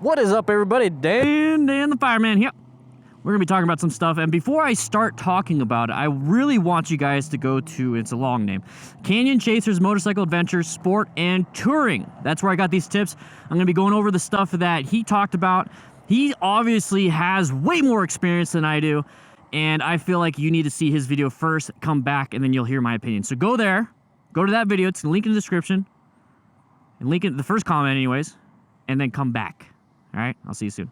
What is up, everybody? Dan the Fireman here. We're going to be talking about some stuff, and before I start talking about it, I really want you guys to go to, it's a long name, CanyonChasers Motorcycle Adventures Sport and Touring. That's where I got these tips. I'm going to be going over the stuff that he talked about. He obviously has way more experience than I do, and I feel like you need to see his video first, come back, and then you'll hear my opinion. So go there, go to that video, it's linked in the description, and link in the first comment anyways, and then come back. All right, I'll see you soon.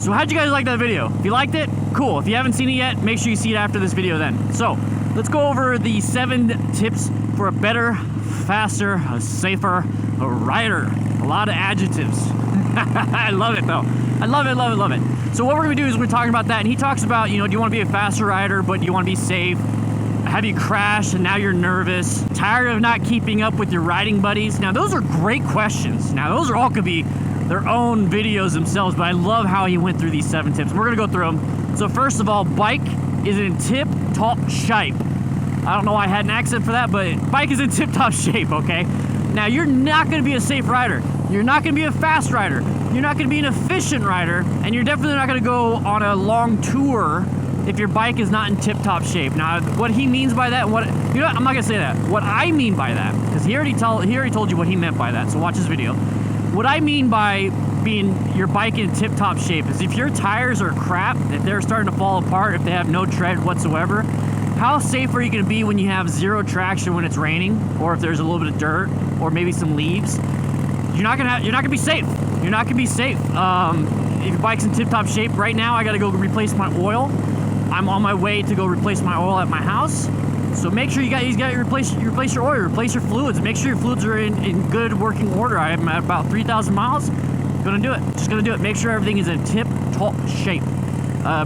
So how'd you guys like that video? If you liked it, cool. If you haven't seen it yet, make sure you see it after this video then. So, let's go over the 7 tips for a better, faster, a safer rider. A lot of adjectives. I love it though. I love it, love it, love it. So what we're gonna do is we're talking about that, and he talks about, you know, do you wanna be a faster rider, but do you wanna be safe? Have you crashed and now you're nervous? Tired of not keeping up with your riding buddies? Now those are great questions. Now those are all could be their own videos themselves, but I love how he went through these 7 tips. We're gonna go through them. So first of all, bike is in tip-top shape. I don't know why I had an accent for that, but bike is in tip-top shape, okay? Now you're not gonna be a safe rider. You're not gonna be a fast rider. You're not gonna be an efficient rider, and you're definitely not gonna go on a long tour if your bike is not in tip-top shape. Now, what he means by that, what, you know what, I'm not gonna say that. What I mean by that, because he already told you what he meant by that, so watch his video. What I mean by being your bike in tip-top shape is if your tires are crap, if they're starting to fall apart, if they have no tread whatsoever, how safe are you gonna be when you have 0 traction when it's raining, or if there's a little bit of dirt, or maybe some leaves? You're not gonna be safe. You're not gonna be safe. If your bike's in tip-top shape, right now I gotta go replace my oil. I'm on my way to go replace my oil at my house. So make sure you got to replace your oil, replace your fluids. Make sure your fluids are in good working order. I'm at about 3,000 miles. Gonna do it. Just gonna do it. Make sure everything is in tip-top shape.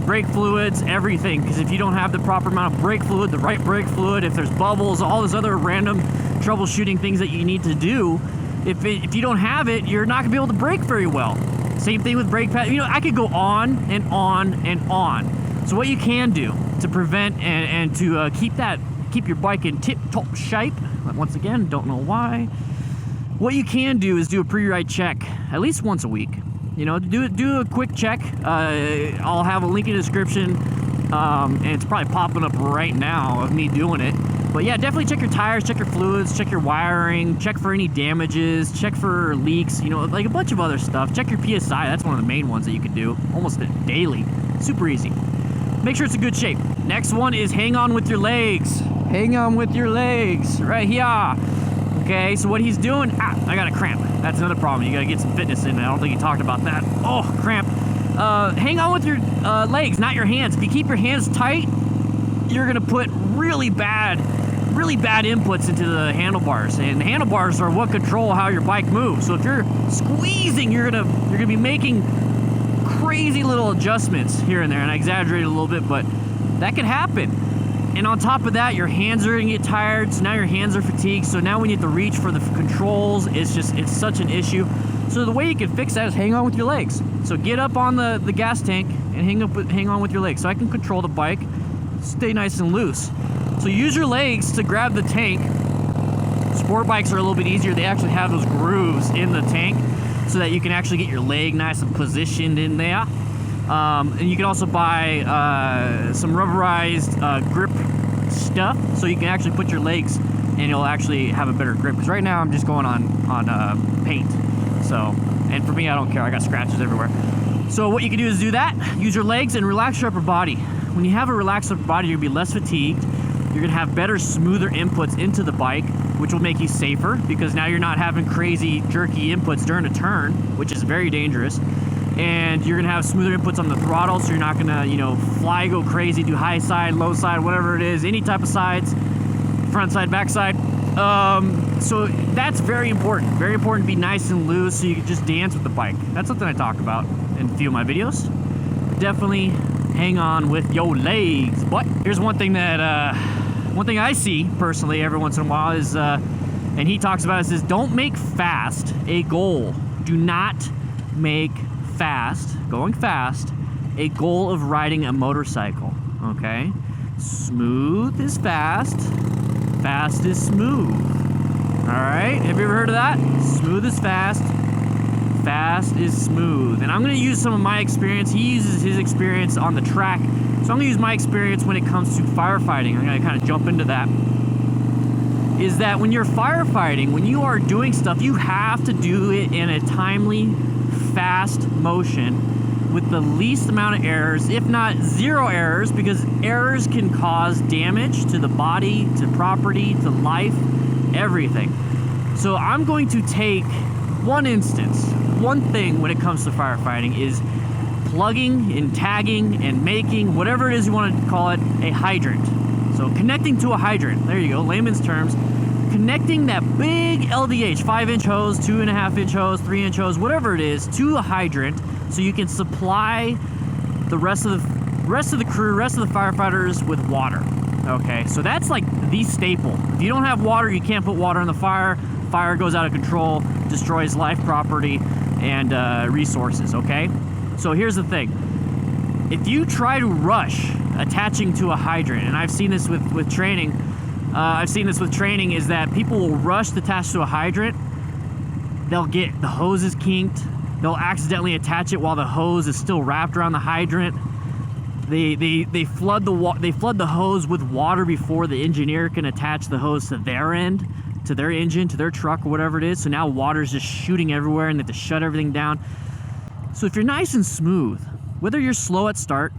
Brake fluids, everything. Because if you don't have the proper amount of brake fluid, the right brake fluid, if there's bubbles, all those other random troubleshooting things that you need to do, if you don't have it, you're not gonna be able to brake very well. Same thing with brake pads. You know, I could go on and on and on. So what you can do to prevent and to keep your bike in tip-top shape, once again, don't know why, what you can do is do a pre-ride check at least once a week. You know, do a quick check. I'll have a link in the description, and it's probably popping up right now of me doing it. But yeah, definitely check your tires, check your fluids, check your wiring, check for any damages, check for leaks, you know, like a bunch of other stuff. Check your PSI, that's one of the main ones that you can do almost daily. Super easy. Make sure it's in good shape. Next one is hang on with your legs. Hang on with your legs, right here. Okay, so what he's doing, I got a cramp. That's another problem. You gotta get some fitness in. I don't think he talked about that. Oh, cramp. Hang on with your legs, not your hands. If you keep your hands tight, you're gonna put really bad inputs into the handlebars, and the handlebars are what control how your bike moves. So if you're squeezing, you're gonna be making crazy little adjustments here and there, and I exaggerated a little bit, but that could happen. And on top of that, your hands are gonna get tired, so now your hands are fatigued, so now when you have to reach for the controls, it's such an issue. So the way you can fix that is hang on with your legs. So get up on the gas tank and hang on with your legs, so I can control the bike, stay nice and loose. So use your legs to grab the tank. Sport bikes are a little bit easier. They actually have those grooves in the tank so that you can actually get your leg nice and positioned in there. And you can also buy some rubberized grip stuff, so you can actually put your legs and you'll actually have a better grip. Because right now I'm just going on paint. So, and for me, I don't care. I got scratches everywhere. So what you can do is do that. Use your legs and relax your upper body. When you have a relaxed upper body, you'll be less fatigued. You're gonna have better, smoother inputs into the bike, which will make you safer because now you're not having crazy, jerky inputs during a turn, which is very dangerous. And you're gonna have smoother inputs on the throttle, so you're not gonna, you know, fly, go crazy, do high side, low side, whatever it is, any type of sides, front side, back side. So that's very important. Very important to be nice and loose so you can just dance with the bike. That's something I talk about in a few of my videos. Definitely hang on with your legs. But here's one thing that, one thing I see personally every once in a while is, and he talks about it, says don't make fast a goal. Do not make going fast, a goal of riding a motorcycle, okay? Smooth is fast, fast is smooth. right, have you ever heard of that? Smooth is fast, fast is smooth. And I'm gonna use some of my experience. He uses his experience on the track, so I'm gonna use my experience when it comes to firefighting. I'm gonna kind of jump into that. Is that when you're firefighting, when you are doing stuff, you have to do it in a timely, fast motion with the least amount of errors, if not zero errors, because errors can cause damage to the body, to property, to life, everything. So I'm going to take one instance, one thing when it comes to firefighting is plugging and tagging and making, whatever it is you want to call it, a hydrant. So connecting to a hydrant, there you go, layman's terms. Connecting that big LDH, 5-inch hose, 2.5-inch hose, 3-inch hose, whatever it is, to a hydrant so you can supply the rest of the crew, rest of the firefighters with water. Okay, so that's like the staple. If you don't have water, you can't put water in the fire. Fire goes out of control, destroys life, property, and resources, okay? So here's the thing. If you try to rush attaching to a hydrant, and I've seen this with training, is that people will rush to attach to a hydrant. They'll get the hoses kinked. They'll accidentally attach it while the hose is still wrapped around the hydrant. They flood the hose with water before the engineer can attach the hose to their end, to their engine, to their truck, or whatever it is. So now water's just shooting everywhere and they have to shut everything down. So if you're nice and smooth, whether you're slow at start,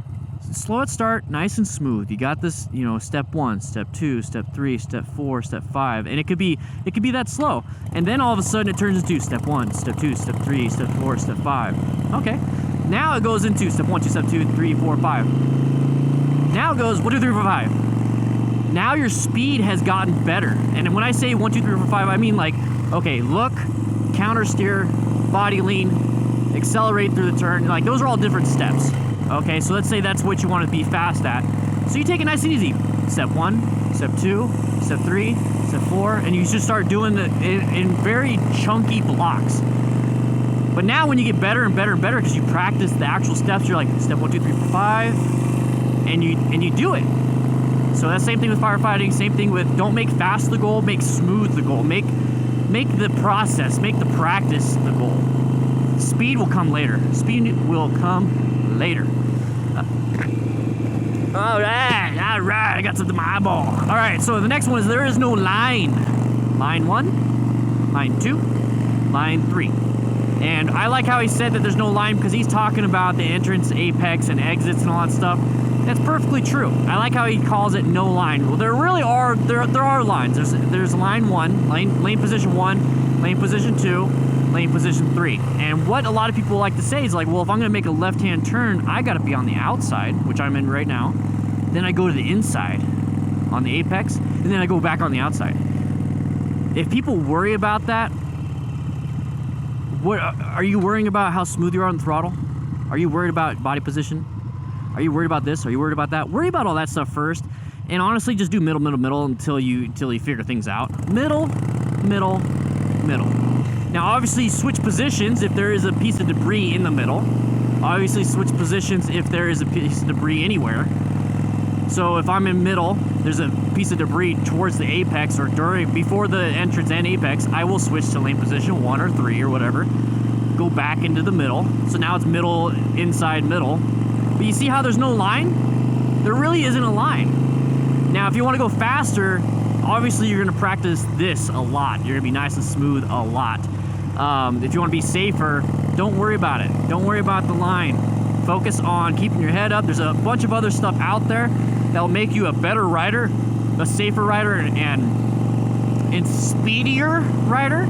nice and smooth. You got this, you know, step 1, step 2, step 3, step 4, step 5, and it could be that slow. And then all of a sudden it turns into step 1, step 2, step 3, step 4, step 5. Okay. Now it goes into step 1, 2, step 2, 3, 4, 5. Now it goes 1, 2, 3, 4, 5. Now your speed has gotten better. And when I say 1, 2, 3, 4, 5, I mean like, okay, look, counter steer, body lean, accelerate through the turn. Like those are all different steps. Okay, so let's say that's what you want to be fast at. So you take it nice and easy. Step 1, step 2, step 3, step 4, and you just start doing it in very chunky blocks. But now when you get better and better and better, because you practice the actual steps, you're like step 1, 2, 3, 4, 5, and you do it. So that's the same thing with firefighting, same thing with don't make fast the goal, make smooth the goal. Make the process, make the practice the goal. Speed will come later. Speed will come later. All right, I got something in my eyeball. All right, so the next one is there is no line. Line 1, line 2, line 3. And I like how he said that there's no line because he's talking about the entrance, apex, and exits and all that stuff. That's perfectly true. I like how he calls it no line. Well, there really are, there are lines. There's line 1, lane position 1, lane position 2, lane position 3. And what a lot of people like to say is like, well, if I'm gonna make a left-hand turn, I gotta be on the outside, which I'm in right now. Then I go to the inside on the apex, and then I go back on the outside. If people worry about that, what are you worrying about? How smooth you are on the throttle? Are you worried about body position? Are you worried about this? Are you worried about that? Worry about all that stuff first, and honestly, just do middle until you figure things out. Middle. Now, obviously, switch positions if there is a piece of debris in the middle. Obviously, switch positions if there is a piece of debris anywhere. So if I'm in middle, there's a piece of debris towards the apex or before the entrance and apex, I will switch to lane position 1 or 3 or whatever. Go back into the middle. So now it's middle, inside, middle. But you see how there's no line? There really isn't a line. Now, if you want to go faster, obviously you're going to practice this a lot. You're going to be nice and smooth a lot. If you want to be safer, don't worry about it. Don't worry about the line. Focus on keeping your head up. There's a bunch of other stuff out there that'll make you a better rider, a safer rider, and speedier rider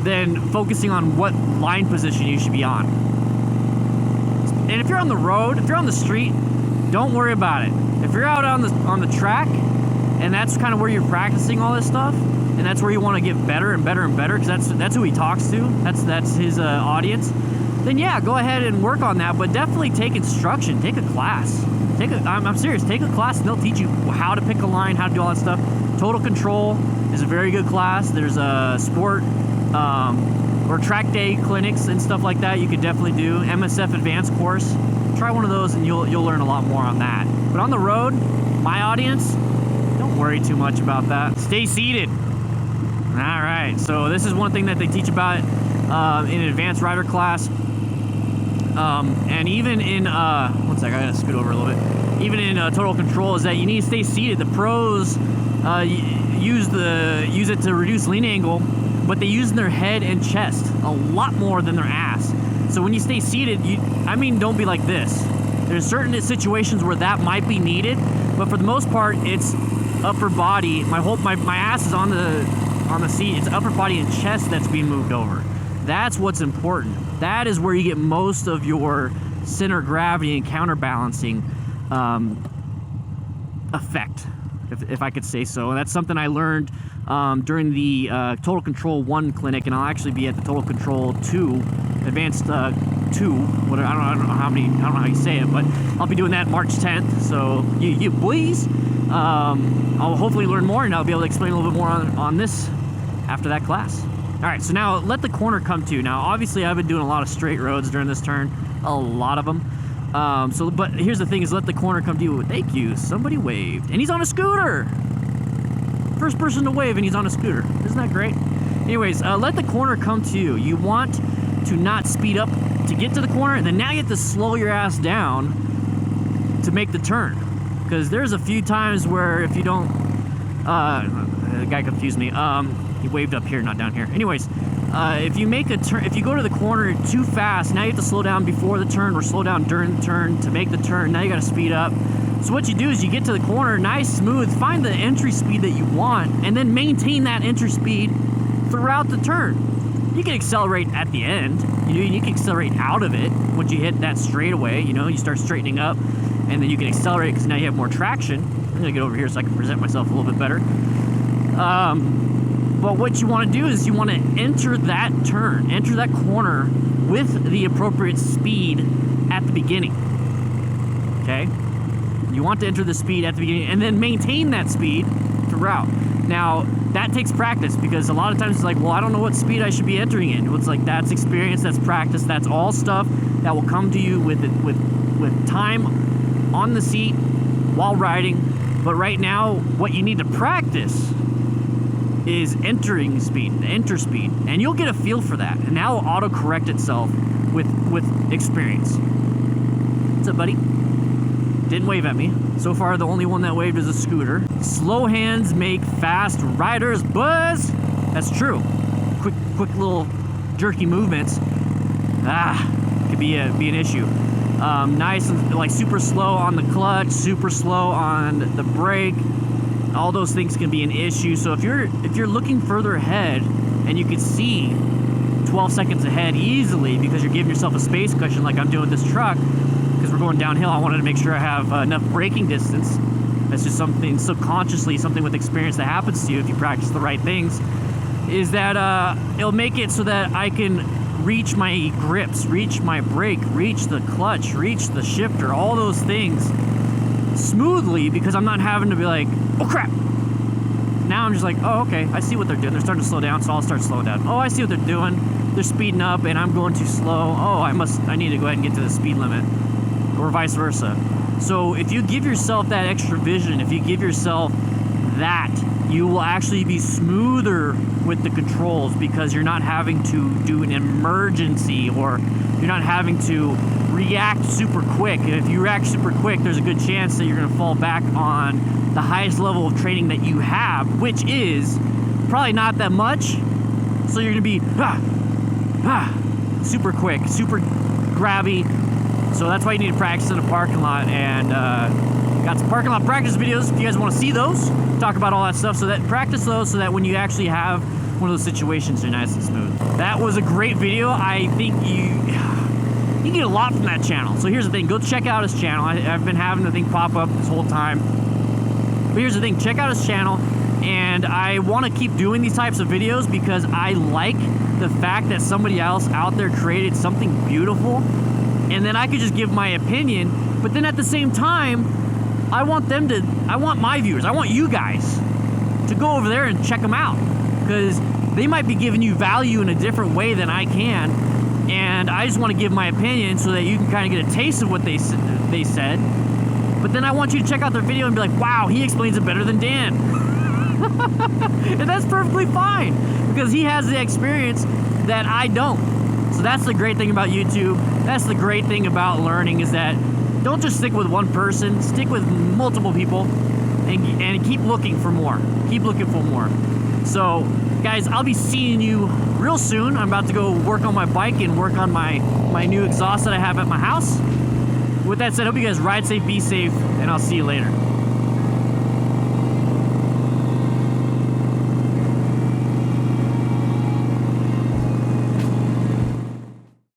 than focusing on what line position you should be on. And if you're on the road, if you're on the street, don't worry about it. If you're out on the track, and that's kind of where you're practicing all this stuff, and that's where you want to get better and better and better, because that's who he talks to. That's his audience. Then yeah, go ahead and work on that, but definitely take instruction. Take a class. I'm serious. Take a class, and they'll teach you how to pick a line, how to do all that stuff. Total Control is a very good class. There's a sport or track day clinics and stuff like that you could definitely do. MSF Advanced course. Try one of those, and you'll learn a lot more on that. But on the road, my audience, don't worry too much about that. Stay seated. All right, so this is one thing that they teach about in advanced rider class. And even in, one sec, I gotta scoot over a little bit. Even in total control is that you need to stay seated. The pros use it to reduce lean angle, but they use their head and chest a lot more than their ass. So when you stay seated, don't be like this. There's certain situations where that might be needed, but for the most part, it's upper body. My ass is on the seat. It's upper body and chest that's being moved over. That's what's important. That is where you get most of your center of gravity and counterbalancing effect, if I could say so. And that's something I learned during the Total Control 1 clinic, and I'll actually be at the Total Control 2, Advanced 2. I don't know how you say it, but I'll be doing that March 10th. So you boys, I'll hopefully learn more, and I'll be able to explain a little bit more on this after that class. All right, so now let the corner come to you. Now, obviously, I've been doing a lot of straight roads during this turn, a lot of them. But here's the thing: is let the corner come to you. Thank you. Somebody waved, and he's on a scooter. First person to wave, and he's on a scooter. Isn't that great? Anyways, let the corner come to you. You want to not speed up to get to the corner, and then now you have to slow your ass down to make the turn. Because there's a few times where if you don't, the guy confused me. He waved up here, not down here. Anyways, if you make a turn, if you go to the corner too fast, now you have to slow down before the turn or slow down during the turn to make the turn. Now you got to speed up. So what you do is you get to the corner, nice, smooth, find the entry speed that you want, and then maintain that entry speed throughout the turn. You can accelerate at the end. You can accelerate out of it once you hit that straightaway. You start straightening up, and then you can accelerate because now you have more traction. I'm gonna get over here so I can present myself a little bit better. But what you want to do is you want to enter that turn, enter that corner with the appropriate speed at the beginning. Okay? You want to enter the speed at the beginning and then maintain that speed throughout. Now, that takes practice because a lot of times it's like, well, I don't know what speed I should be entering in. Well, it's like, that's experience, that's practice, that's all stuff that will come to you with time on the seat while riding. But right now, what you need to practice is entering speed, the enter speed, and you'll get a feel for that, and now it'll auto-correct itself with experience. What's up, buddy? Didn't wave at me. So far, the only one that waved is a scooter. Slow hands make fast riders buzz. That's true. Quick little jerky movements. Could be an issue. Nice and like super slow on the clutch, super slow on the brake. All those things can be an issue. So if you're looking further ahead and you can see 12 seconds ahead easily because you're giving yourself a space cushion like I'm doing with this truck, because we're going downhill, I wanted to make sure I have enough braking distance. That's just something subconsciously, something with experience that happens to you if you practice the right things, is that it'll make it so that I can reach my grips, reach my brake, reach the clutch, reach the shifter, all those things smoothly, because I'm not having to be like, oh crap. Now I'm just like, oh, okay, I see what they're doing. They're starting to slow down, so I'll start slowing down. Oh, I see what they're doing. They're speeding up and I'm going too slow. Oh, I need to go ahead and get to the speed limit, or vice versa. So if you give yourself that extra vision, if you give yourself that, you will actually be smoother with the controls because you're not having to do an emergency, or you're not having to react super quick. And if you react super quick, there's a good chance that you're going to fall back on the highest level of training that you have, which is probably not that much. So you're going to be super quick, super grabby. So that's why you need to practice in a parking lot. And got some parking lot practice videos if you guys want to see those. Talk about all that stuff. So that practice those so that when you actually have one of those situations, you're nice and smooth. That was a great video. I think you get a lot from that channel. So here's the thing, go check out his channel. I've been having the thing pop up this whole time. But here's the thing, check out his channel. And I want to keep doing these types of videos because I like the fact that somebody else out there created something beautiful. And then I could just give my opinion. But then at the same time, I want my viewers, I want you guys to go over there and check them out. Because they might be giving you value in a different way than I can. And I just want to give my opinion so that you can kind of get a taste of what they said. But then I want you to check out their video and be like, wow, he explains it better than Dan. And that's perfectly fine because he has the experience that I don't. So that's the great thing about YouTube. That's the great thing about learning is that don't just stick with one person, stick with multiple people and keep looking for more. Keep looking for more. So guys, I'll be seeing you real soon. I'm about to go work on my bike and work on my new exhaust that I have at my house. With that said, I hope you guys ride safe, be safe, and I'll see you later.